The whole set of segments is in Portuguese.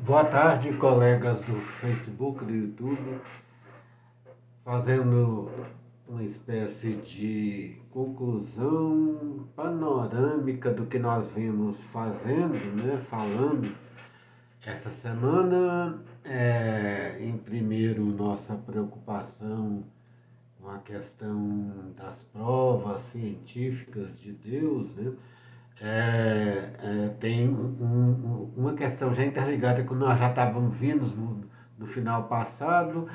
Boa tarde, colegas do Facebook, do YouTube, fazendo uma espécie de conclusão panorâmica do que nós vimos fazendo, né, falando essa semana. Em primeiro, nossa preocupação com a questão das provas científicas de Deus, né? Tem uma questão já interligada que nós já estávamos vendo no final passado.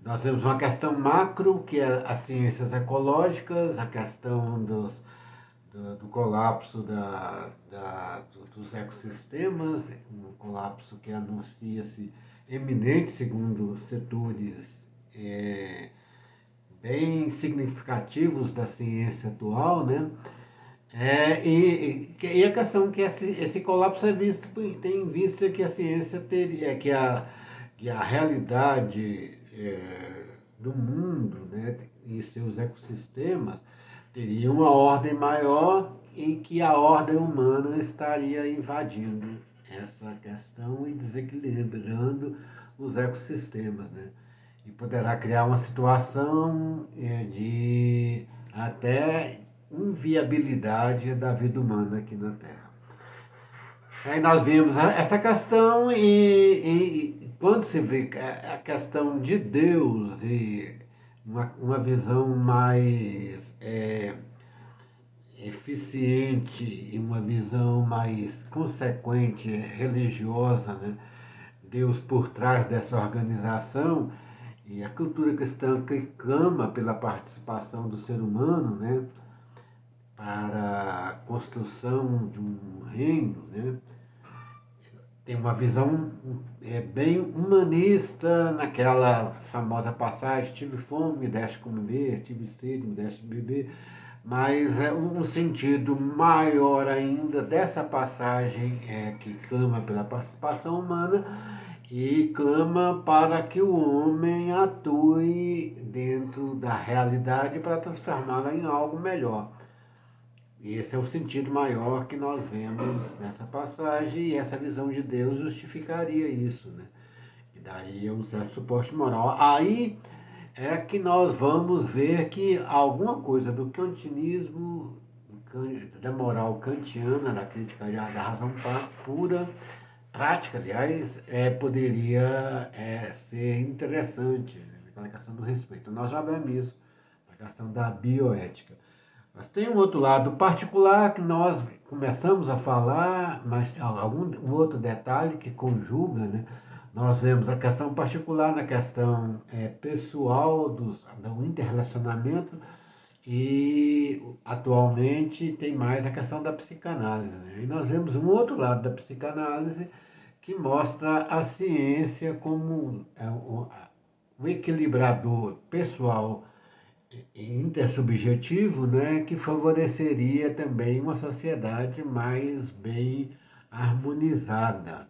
Nós temos uma questão macro, que é as ciências ecológicas, a questão do colapso dos ecossistemas, um colapso que anuncia-se eminente, segundo setores bem significativos da ciência atual, né? E a questão que esse colapso é visto, tem em vista que a ciência teria, que a realidade do mundo, né, e seus ecossistemas teria uma ordem maior e que a ordem humana estaria invadindo essa questão e desequilibrando os ecossistemas, né? E poderá criar uma situação de até inviabilidade da vida humana aqui na Terra. Aí nós vimos essa questão e quando se vê a questão de Deus e uma visão mais eficiente e uma visão mais consequente, religiosa, né? Deus por trás dessa organização e a cultura cristã que clama pela participação do ser humano, né? Para a construção de um reino, né? Tem uma visão bem humanista naquela famosa passagem: tive fome, me deste comer, tive sede, me deste beber. Mas um sentido maior ainda dessa passagem é que clama pela participação humana e clama para que o homem atue dentro da realidade para transformá-la em algo melhor. Esse é o sentido maior que nós vemos nessa passagem, e essa visão de Deus justificaria isso, né? E daí um certo suporte moral. Aí é que nós vamos ver que alguma coisa do kantianismo, da moral kantiana, da crítica da razão pura, prática, aliás, poderia ser interessante, né? Aquela questão do respeito. Nós já vemos isso, a questão da bioética. Mas tem um outro lado particular que nós começamos a falar, mas um outro detalhe que conjuga, né? Nós vemos a questão particular na questão pessoal do interrelacionamento e atualmente tem mais a questão da psicanálise, né? E nós vemos um outro lado da psicanálise que mostra a ciência como um equilibrador pessoal intersubjetivo, né, que favoreceria também uma sociedade mais bem harmonizada.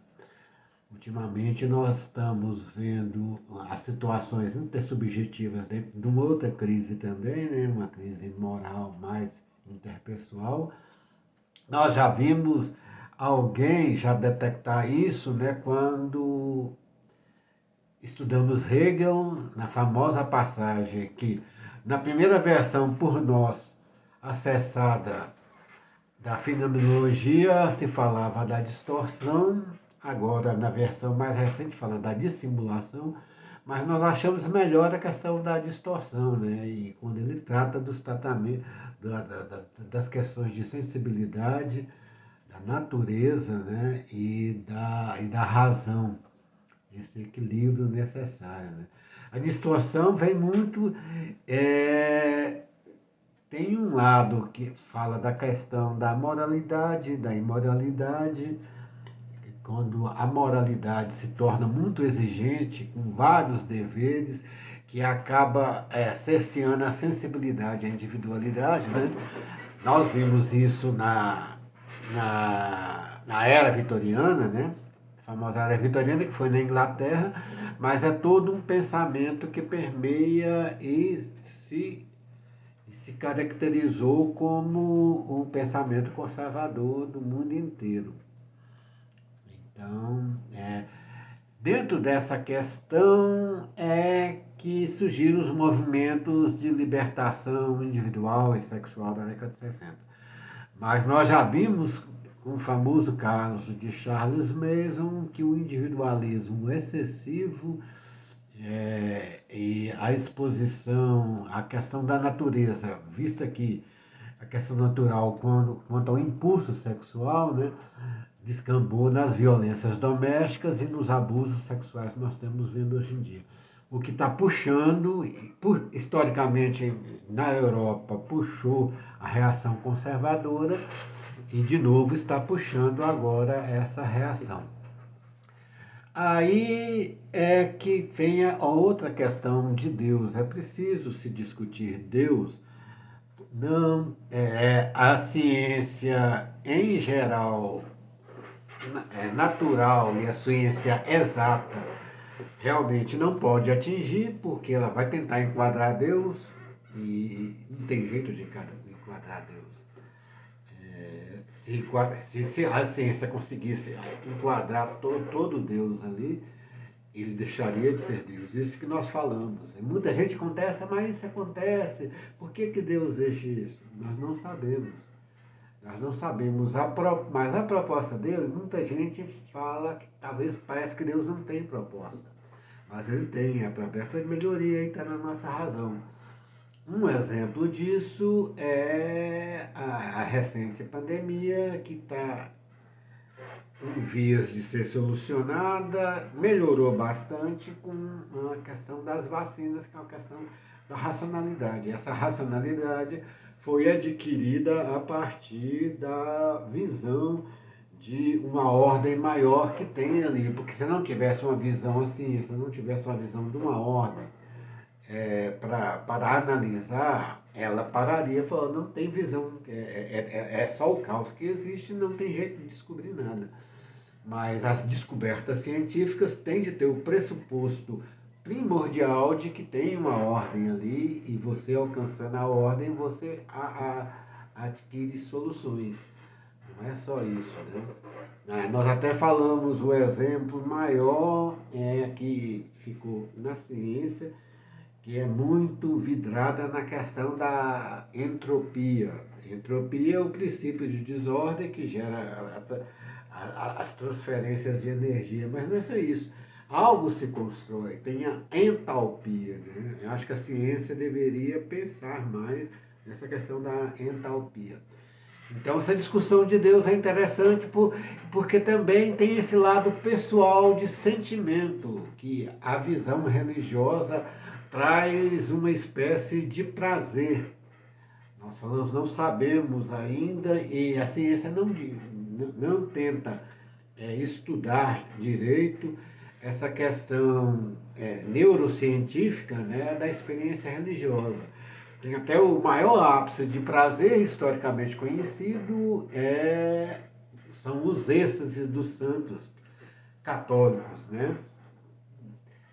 Ultimamente nós estamos vendo as situações intersubjetivas dentro de uma outra crise também, né, uma crise moral mais interpessoal. Nós já vimos alguém já detectar isso, né, quando estudamos Hegel na famosa passagem que, na primeira versão por nós acessada da fenomenologia, se falava da distorção, agora na versão mais recente fala da dissimulação, mas nós achamos melhor a questão da distorção, né? E quando ele trata dos tratamentos, das questões de sensibilidade, da natureza, né? E da razão, esse equilíbrio necessário, né? A distorção vem muito. Tem um lado que fala da questão da moralidade, da imoralidade, quando a moralidade se torna muito exigente, com vários deveres, que acaba cerceando a sensibilidade, a individualidade, né? Nós vimos isso na era vitoriana, né? A famosa era vitoriana, que foi na Inglaterra, mas é todo um pensamento que permeia e se caracterizou como um pensamento conservador do mundo inteiro. Então, Dentro dessa questão é que surgiram os movimentos de libertação individual e sexual da década de 60. Mas nós já vimos, com o famoso caso de Charles Manson, que o individualismo excessivo e a exposição, a questão da natureza, vista que a questão natural quanto ao impulso sexual, né, descambou nas violências domésticas e nos abusos sexuais que nós estamos vendo hoje em dia. O que está puxando, historicamente na Europa, puxou a reação conservadora e de novo está puxando agora essa reação. Aí é que vem a outra questão de Deus. É preciso se discutir Deus. Não é a ciência em geral natural e a ciência exata realmente não pode atingir, porque ela vai tentar enquadrar Deus e não tem jeito de enquadrar Deus. Se a ciência conseguisse enquadrar todo Deus ali, ele deixaria de ser Deus. Isso que nós falamos. E muita gente contesta, mas isso acontece. Por que Deus deixa isso? Nós não sabemos. Nós não sabemos, mas a proposta dele, muita gente fala que talvez parece que Deus não tem proposta. Mas ele tem, a proposta de melhoria e está na nossa razão. Um exemplo disso é a recente pandemia, que está em vias de ser solucionada, melhorou bastante com a questão das vacinas, que é uma questão da racionalidade. Essa racionalidade foi adquirida a partir da visão de uma ordem maior que tem ali, porque se não tivesse uma visão assim, se não tivesse uma visão de uma ordem para analisar, ela pararia falando, não tem visão, é só o caos que existe, não tem jeito de descobrir nada. Mas as descobertas científicas têm de ter o pressuposto primordial de que tem uma ordem ali e você alcançando a ordem, você adquire soluções. Não é só isso, né? Nós até falamos o exemplo maior que ficou na ciência, que é muito vidrada na questão da entropia. Entropia é o princípio de desordem que gera as transferências de energia, mas não é só isso. Algo se constrói, tem a entalpia. Né? Eu acho que a ciência deveria pensar mais nessa questão da entalpia. Então, essa discussão de Deus é interessante porque também tem esse lado pessoal de sentimento, que a visão religiosa traz uma espécie de prazer. Nós falamos, não sabemos ainda, e a ciência não tenta estudar direito essa questão neurocientífica, né, da experiência religiosa. Tem até o maior ápice de prazer historicamente conhecido são os êxtases dos santos católicos, né?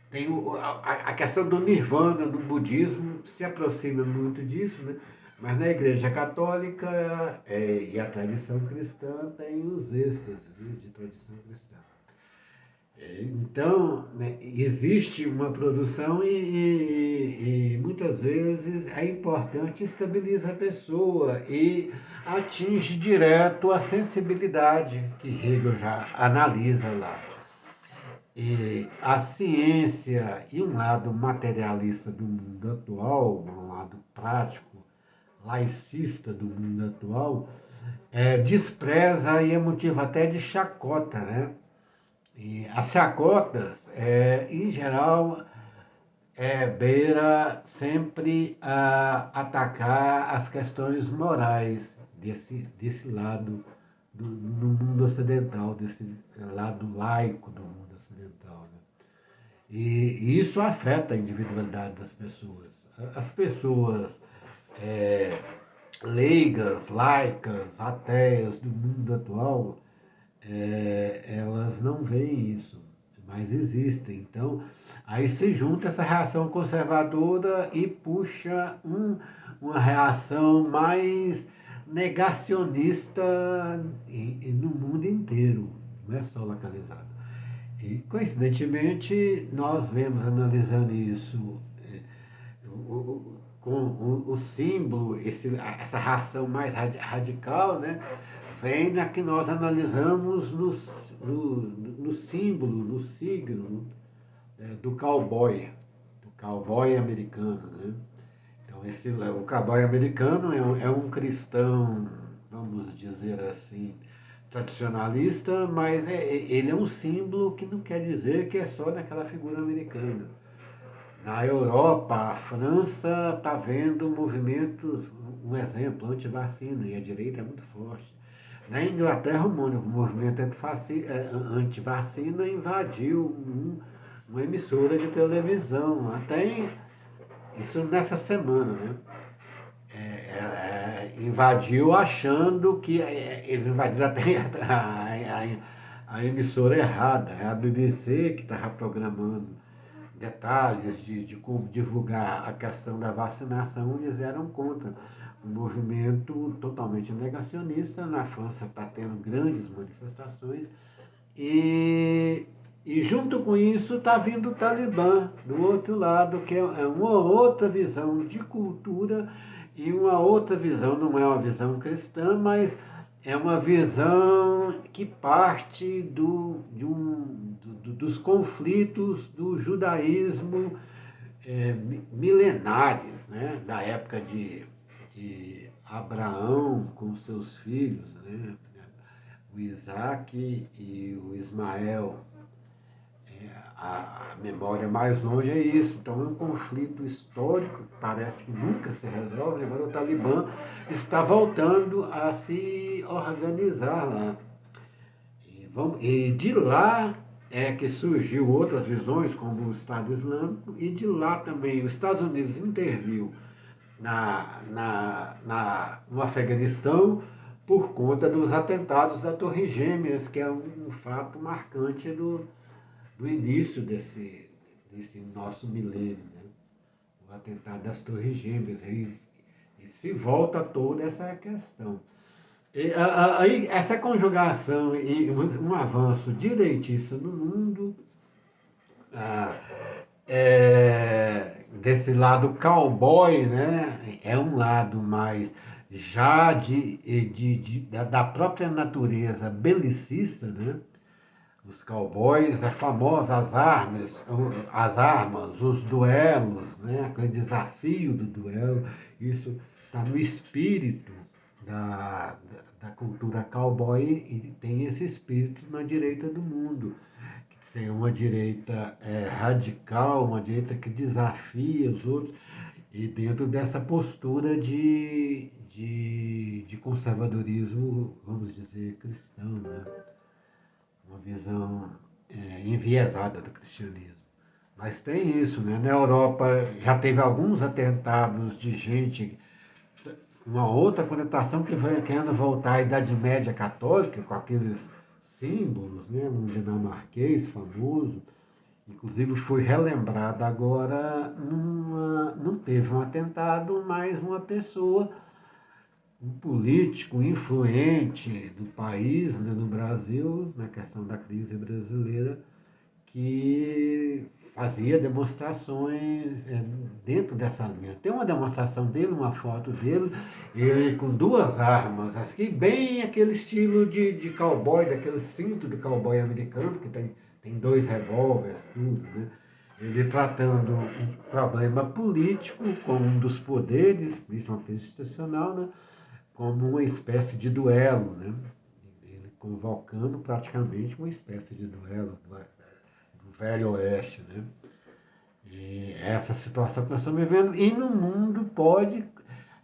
Tem a questão do nirvana no budismo se aproxima muito disso, né? Mas na Igreja Católica e a tradição cristã tem os êxtases, né, de tradição cristã. Então, né, existe uma produção e muitas vezes é importante estabilizar a pessoa e atinge direto a sensibilidade que Hegel já analisa lá. E a ciência e um lado materialista do mundo atual, um lado prático, laicista do mundo atual, despreza e é motivo até de chacota, né? E as chacotas, em geral, beira sempre a atacar as questões morais desse lado do mundo ocidental, desse lado laico do mundo ocidental. Né? E isso afeta a individualidade das pessoas. As pessoas leigas, laicas, ateias do mundo atual, elas não veem isso, mas existem. Então, aí se junta essa reação conservadora e puxa uma reação mais negacionista no mundo inteiro, não é só localizado. E, coincidentemente, nós vemos analisando isso com o símbolo, essa ração mais radical, né? Vem na que nós analisamos no símbolo, no signo do cowboy americano, né? Então, o cowboy americano é um cristão, vamos dizer assim, tradicionalista, mas ele é um símbolo que não quer dizer que é só daquela figura americana. Na Europa, a França está vendo movimentos, um exemplo, anti-vacina, e a direita é muito forte. Na Inglaterra, o movimento anti-vacina invadiu uma emissora de televisão, até isso nessa semana, né? Invadiu achando que eles invadiram até a emissora errada, é a BBC que estava programando detalhes de como divulgar a questão da vacinação, eles eram contra. Um movimento totalmente negacionista. Na França está tendo grandes manifestações e junto com isso está vindo o Talibã do outro lado, que é uma outra visão de cultura e uma outra visão, não é uma visão cristã, mas é uma visão que parte dos conflitos do judaísmo milenares, né? Da época de Abraão com seus filhos, né? O Isaac e o Ismael. A memória mais longe é isso. Então é um conflito histórico que parece que nunca se resolve. Agora o Talibã está voltando a se organizar lá. E de lá é que surgiu outras visões, como o Estado Islâmico, e de lá também os Estados Unidos interviu no Afeganistão por conta dos atentados da Torre Gêmeas, que é um fato marcante do início desse nosso milênio, né? O atentado das Torres Gêmeas. E se volta toda essa questão. Aí, essa conjugação e um avanço direitista no mundo, ah, desse lado cowboy, né, é um lado mais já da própria natureza belicista, né? Os cowboys, é famosa as armas, os duelos, né? Aquele desafio do duelo, isso está no espírito da cultura cowboy e tem esse espírito na direita do mundo. Ser uma direita radical, uma direita que desafia os outros, e dentro dessa postura de conservadorismo, vamos dizer, cristão, né? Uma visão enviesada do cristianismo. Mas tem isso, né? Na Europa já teve alguns atentados de gente, uma outra conotação que vem querendo voltar à Idade Média Católica, com aqueles símbolos, né? Um dinamarquês famoso, inclusive foi relembrado agora, não teve um atentado, mas uma pessoa, um político influente do país, né, no Brasil, na questão da crise brasileira, que fazia demonstrações dentro dessa linha. Tem uma demonstração dele, uma foto dele, ele com duas armas, assim, bem aquele estilo de cowboy, daquele cinto do cowboy americano, que tem dois revólveres, tudo, né? Ele tratando um problema político com um dos poderes, isso é uma crise institucional, né? Como uma espécie de duelo, né? Ele convocando praticamente uma espécie de duelo do Velho Oeste, né? E essa situação que nós estamos vivendo, e no mundo pode,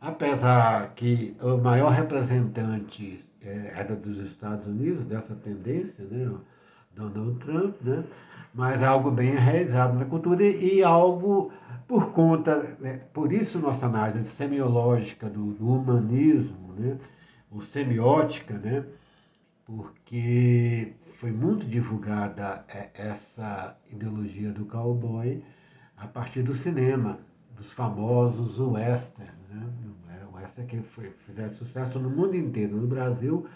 apesar que o maior representante era dos Estados Unidos, dessa tendência, né? O Donald Trump, né? Mas é algo bem enraizado na cultura e algo por conta, né? Por isso nossa análise semiológica do humanismo, né? Ou semiótica, né? Porque foi muito divulgada essa ideologia do cowboy a partir do cinema, dos famosos westerns, né? O western que fizeram sucesso no mundo inteiro. No Brasil,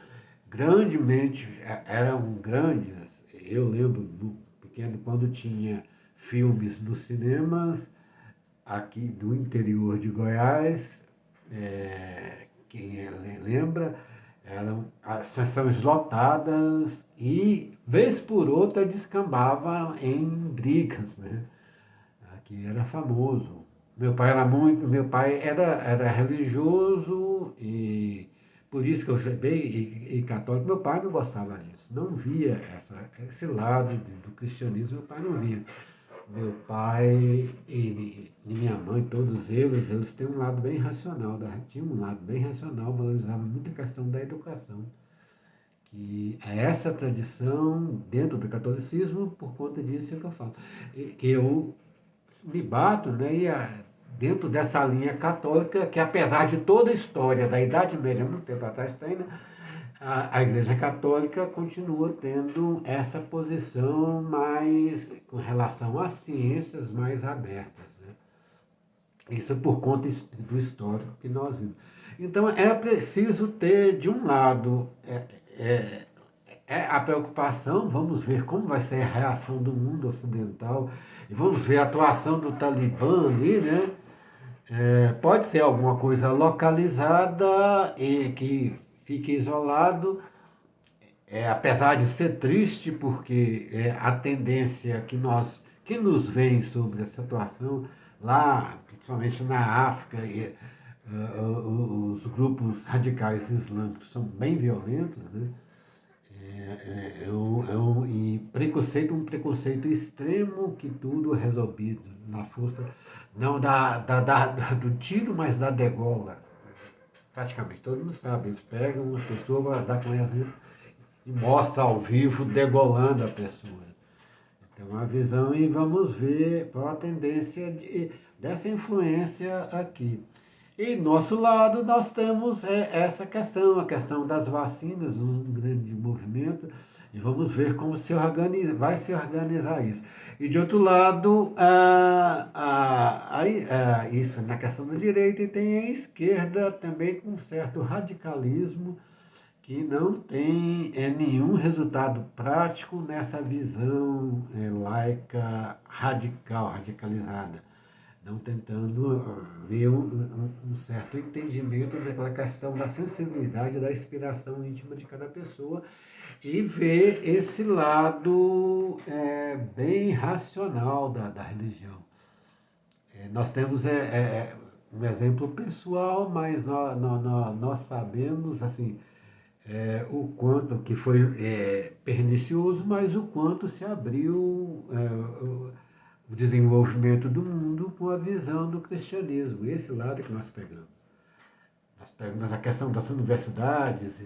grandemente, eram grandes. Eu lembro pequeno, quando tinha filmes nos cinemas, aqui do interior de Goiás, quem lembra, eram as sessões lotadas e, vez por outra, descambava em brigas, né? Aqui era famoso. Meu pai era religioso e por isso que eu fui bem e católico. Meu pai não gostava disso, não via esse lado do cristianismo, meu pai não via. Meu pai e minha mãe, todos eles têm um lado bem racional, tinham um lado bem racional, valorizavam muito a questão da educação. Que é essa tradição dentro do catolicismo, por conta disso é que eu falo. Que eu me bato, né, dentro dessa linha católica, que apesar de toda a história da Idade Média, muito tempo atrás tem, né, a Igreja Católica continua tendo essa posição mais com relação às ciências mais abertas, né? Isso por conta do histórico que nós vimos. Então é preciso ter, de um lado, é, a preocupação, vamos ver como vai ser a reação do mundo ocidental, e vamos ver a atuação do Talibã ali, né? Pode ser alguma coisa localizada e que fique isolado, apesar de ser triste, porque a tendência que nos vem sobre essa situação lá, principalmente na África, os grupos radicais islâmicos são bem violentos, né? E um preconceito extremo que tudo é resolvido na força, não do tiro, mas da degola. Praticamente todo mundo sabe, eles pegam uma pessoa, dá com essa e mostra ao vivo degolando a pessoa. Então a visão e vamos ver qual a tendência dessa influência aqui. E nosso lado nós temos essa questão, a questão das vacinas, um grande movimento, e vamos ver como vai se organizar isso. E de outro lado, isso na questão da direita, e tem a esquerda também com um certo radicalismo, que não tem nenhum resultado prático nessa visão laica radical, radicalizada, não tentando ver um certo entendimento daquela questão da sensibilidade, da inspiração íntima de cada pessoa e ver esse lado bem racional da religião. Nós temos um exemplo pessoal, mas nós sabemos assim, o quanto que foi pernicioso, mas o quanto se abriu o desenvolvimento do mundo com a visão do cristianismo. Esse lado que nós pegamos. Nós pegamos a questão das universidades e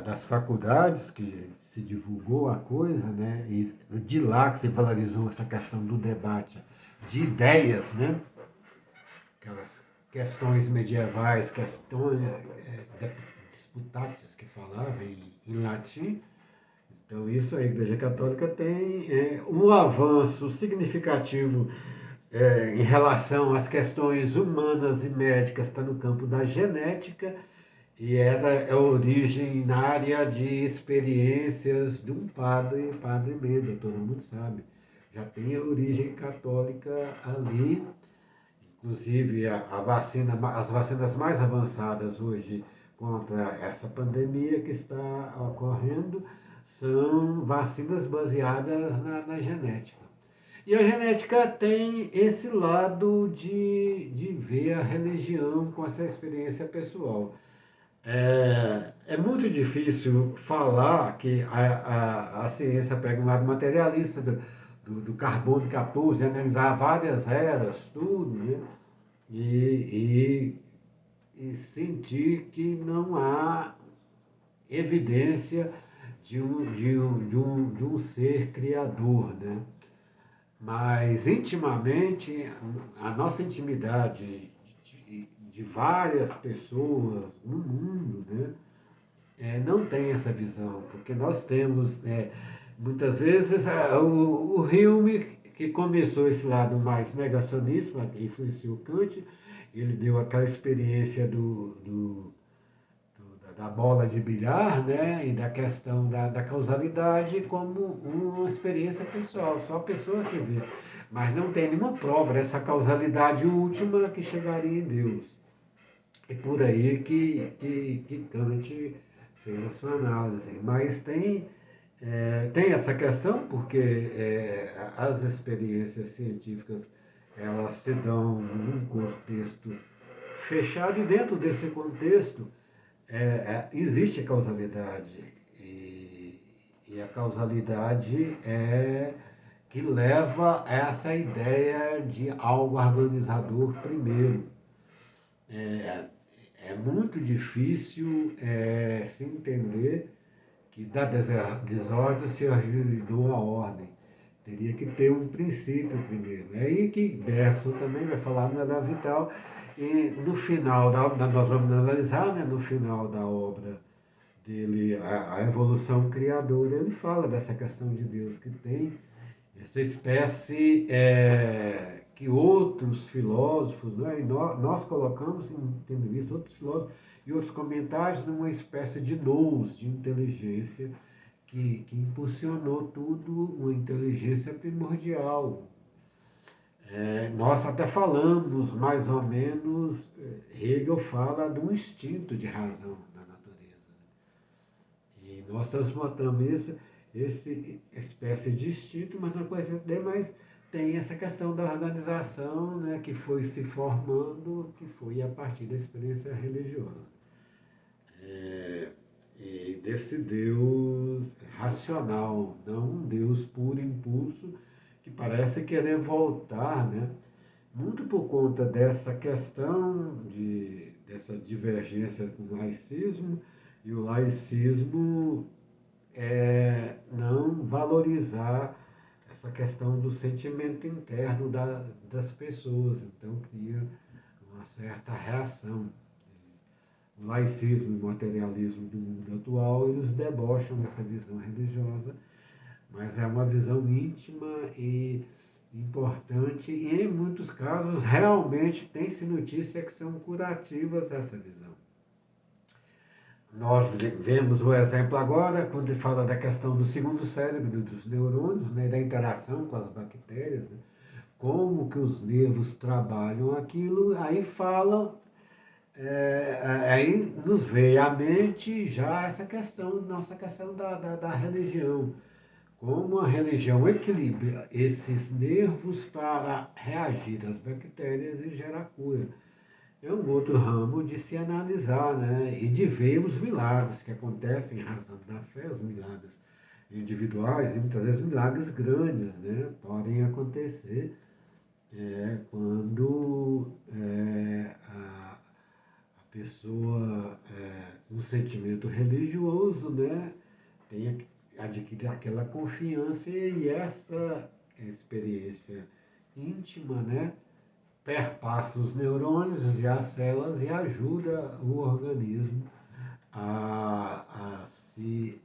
das faculdades, que se divulgou a coisa, né? E de lá que se valorizou essa questão do debate de ideias, né? Aquelas questões medievais, questões disputatis, que falava em latim. Então, isso a Igreja Católica tem um avanço significativo em relação às questões humanas e médicas, está no campo da genética, e é a origem na área de experiências de um Padre Mendel, todo mundo sabe. Já tem a origem católica ali, inclusive as vacinas mais avançadas hoje contra essa pandemia que está ocorrendo são vacinas baseadas na genética. E a genética tem esse lado de ver a religião com essa experiência pessoal. É muito difícil falar que a ciência pega um lado materialista do carbono 14, analisar várias eras, tudo, né? E sentir que não há evidência de um ser criador, né? Mas intimamente, a nossa intimidade de várias pessoas no mundo, né, não tem essa visão, porque nós temos, muitas vezes, o Hume, que começou esse lado mais negacionista, que influenciou Kant, ele deu aquela experiência da bola de bilhar, né, e da questão da causalidade como uma experiência pessoal, só a pessoa que vê. Mas não tem nenhuma prova dessa causalidade última que chegaria em Deus. É por aí que Kant fez a sua análise. Mas tem essa questão, porque as experiências científicas elas se dão num contexto fechado, e dentro desse contexto existe a causalidade. E a causalidade é que leva a essa ideia de algo organizador primeiro. É, é muito difícil se entender que da desordem se originou a ordem. Teria que ter um princípio primeiro. É aí que Bergson também vai falar no Elan Vital. E no final nós vamos analisar, né, no final da obra dele, a evolução criadora, ele fala dessa questão de Deus que tem essa espécie que outros filósofos, né, e nós colocamos, tendo visto outros filósofos e outros comentários, numa espécie de nous, de inteligência que impulsionou tudo, uma inteligência primordial. Nós até falamos, mais ou menos, Hegel fala de um instinto de razão na natureza. E nós transformamos esse espécie de instinto, mas não coisa dele, mas tem essa questão da organização, né, que foi se formando, que foi a partir da experiência religiosa. E desse Deus racional, não um Deus por impulso, que parece querer voltar, né? Muito por conta dessa questão, dessa divergência com o laicismo, e o laicismo não valorizar essa questão do sentimento interno das pessoas. Então cria uma certa reação. O laicismo e o materialismo do mundo atual, eles debocham dessa visão religiosa, mas é uma visão íntima e importante, e em muitos casos realmente tem-se notícia que são curativas essa visão. Nós vemos o exemplo agora, quando ele fala da questão do segundo cérebro, dos neurônios, né, da interação com as bactérias, né, como que os nervos trabalham aquilo, aí falam, aí nos veio à mente já essa questão, nossa questão da religião. Como a religião equilibra esses nervos para reagir às bactérias e gerar cura. É um outro ramo de se analisar, né? E de ver os milagres que acontecem em razão da fé, os milagres individuais e muitas vezes milagres grandes, né? Podem acontecer quando a pessoa, um sentimento religioso, né? Tem adquirir aquela confiança, e essa experiência íntima, né? Perpassa os neurônios e as células e ajuda o organismo a se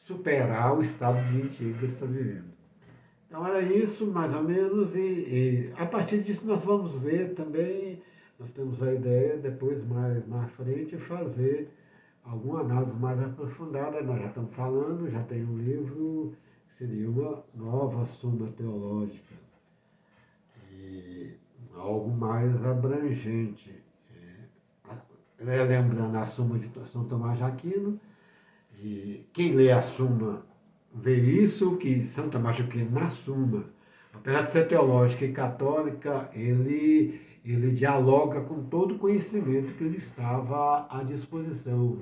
superar o estado de antigo que está vivendo. Então era isso, mais ou menos, e a partir disso nós vamos ver também, nós temos a ideia, depois mais à frente, fazer alguma análise mais aprofundada. Nós já estamos falando, já tem um livro que seria uma nova Suma Teológica, e algo mais abrangente. Lembrando a Suma de São Tomás de Aquino, e quem lê a Suma vê isso, que São Tomás de Aquino, na Suma, apesar de ser teológica e católica, ele dialoga com todo o conhecimento que lhe estava à disposição,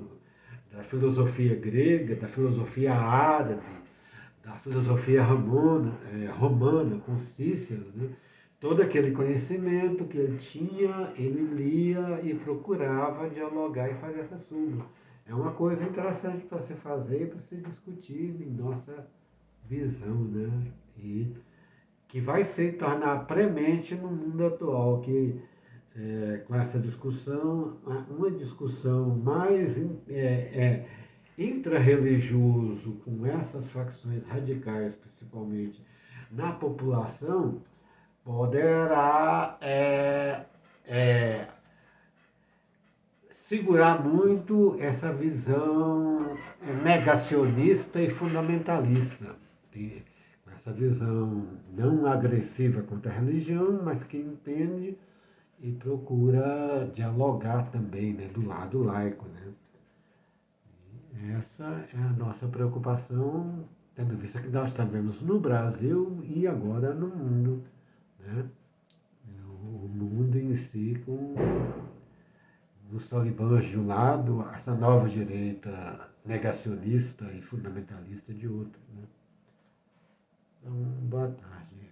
da filosofia grega, da filosofia árabe, da filosofia romana com Cícero, né? Todo aquele conhecimento que ele tinha, ele lia e procurava dialogar e fazer essa suma. É uma coisa interessante para se fazer e para se discutir em nossa visão, né? E que vai se tornar premente no mundo atual, que com essa discussão, uma discussão mais intrarreligioso, com essas facções radicais, principalmente na população, poderá segurar muito essa visão negacionista e fundamentalista. Essa visão não agressiva contra a religião, mas que entende e procura dialogar também, né, do lado laico, né? Essa é a nossa preocupação, tendo em vista que nós estamos no Brasil e agora no mundo, né? O mundo em si, com os talibãs de um lado, essa nova direita negacionista e fundamentalista de outro, né? Então, boa tarde.